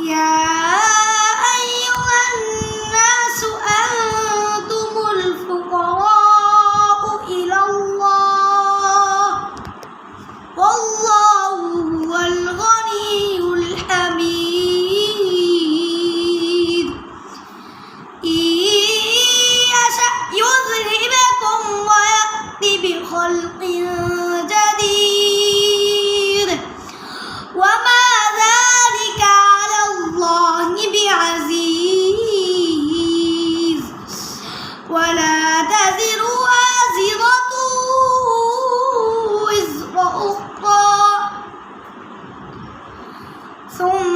يا أيها الناس أنتم الفقراء إلى الله والله هو الغني الحميد إن يشأ يذهبكم ويأتي بخلق جديد وما ذلك على الله بعزيز ولا تزر وازرة وزر أخرى ثم